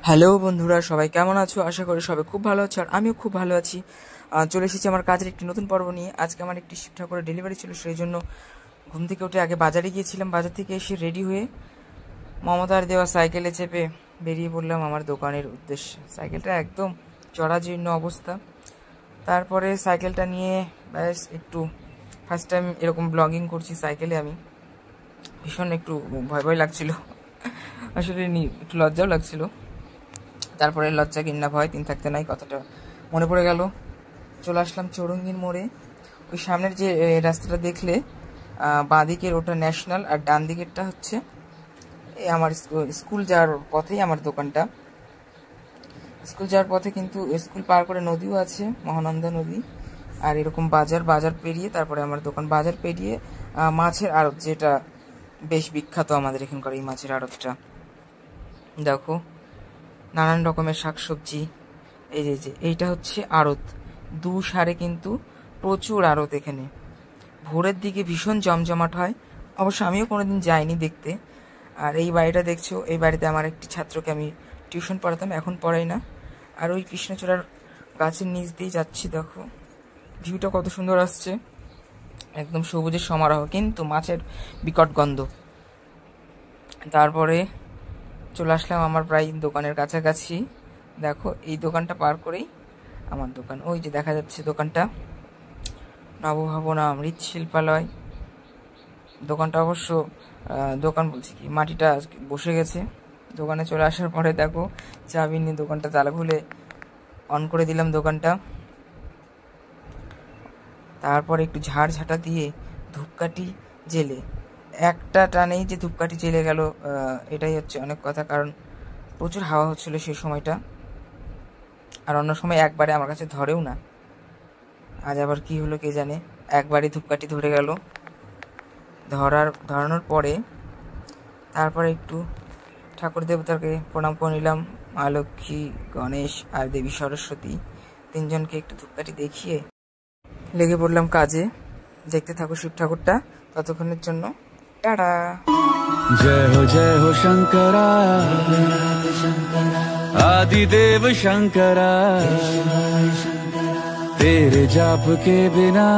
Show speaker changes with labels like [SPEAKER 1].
[SPEAKER 1] Hello বন্ধুরা, সবাই কেমন আছো? আশা করি সবাই খুব ভালো আছো, আর আমিও খুব ভালো আছি। চলে এসেছি আমার কাজের একটি নতুন পর্ব নিয়ে। আজকে আমার একটি শিব ঠাকুরের ডেলিভারি ছিল, সেই জন্য ঘুম থেকে উঠে আগে বাজারে গিয়েছিলাম। বাজার থেকে এসে রেডি হয়ে মমতার দেওয়া সাইকেলে চেপে বেরিয়ে পড়লাম আমার দোকানের উদ্দেশ্যে। সাইকেলটা একদম জরাজীর্ণ অবস্থা। তারপরে সাইকেলটা নিয়ে ব্যাস একটু ফার্স্ট টাইম এরকম ব্লগিং করছি সাইকেলে। আমি ভীষণ একটু ভয় ভয় লাগছিল, আসলে একটু লজ্জাও লাগছিল। তারপরে লজ্জা কিন্না ভয় তিন থাকতে নাই, কথাটা মনে পড়ে গেল। চলে আসলাম চৌরঙ্গীর মোড়ে। ওই সামনের যে রাস্তাটা দেখলে বাঁ দিকের ওটা ন্যাশনাল, আর ডান দিকেরটা হচ্ছে আমার স্কুল যাওয়ার পথেই আমার দোকানটা। স্কুল যাওয়ার পথে কিন্তু স্কুল পার করে নদীও আছে, মহানন্দা নদী। আর এরকম বাজার পেরিয়ে তারপরে আমার দোকান। বাজার পেরিয়ে মাছের আড়ত, যেটা বেশ বিখ্যাত আমাদের এখানকার এই মাছের আড়তটা। দেখো নানান রকমের শাকসবজি। এই যে এইটা হচ্ছে আড়ত, দু সারে কিন্তু প্রচুর আড়ত এখানে। ভোরের দিকে ভীষণ জমজমাট হয়। অবশ্য আমিও কোনোদিন যাইনি দেখতে। আর এই বাড়িটা দেখছো, এই বাড়িতে আমার একটি ছাত্রকে আমি টিউশন পড়াতাম, এখন পড়াই না। আর ওই কৃষ্ণচূড়ার গাছের নিচ দিয়ে যাচ্ছি, দেখো ভিউটা কত সুন্দর আসছে, একদম সবুজের সমারোহ, কিন্তু মাছের বিকট গন্ধ। তারপরে চলে আসলাম আমার প্রায় দোকানের কাছাকাছি। দেখো এই দোকানটা পার করেই আমার দোকান। ওই যে দেখা যাচ্ছে দোকানটা, নবভবনা মৃৎশিল্পালয়। দোকানটা অবশ্য দোকান বলছি কি, মাটিটা বসে গেছে। দোকানে চলে আসার পরে দেখো চাবি নিয়ে দোকানটা তালা খুলে অন করে দিলাম দোকানটা। তারপর একটু ঝাড় দিয়ে ধূপকাঠি জেলে, একটা টানেই যে ধূপকাঠি জেলে গেল, এটাই হচ্ছে অনেক কথা, কারণ প্রচুর হাওয়া হচ্ছিল সেই সময়টা। আর অন্য সময় একবারে আমার কাছে ধরেও না। আজ আবার কি হলো কে জানে, একবারে ধূপকাঠি ধরে গেল। ধরানোর পরে তারপরে একটু ঠাকুর দেবতাকে প্রণাম করে নিলাম। মা লক্ষ্মী, গণেশ আর দেবী সরস্বতী, তিনজনকে একটু ধূপকাঠি দেখিয়ে লেগে পড়লাম কাজে। দেখতে থাকো শিব ঠাকুরটা ততক্ষণের জন্য। টাটা।
[SPEAKER 2] जय हो शंकरा, आदिदेव शंकरा, तेरे जाप के बिना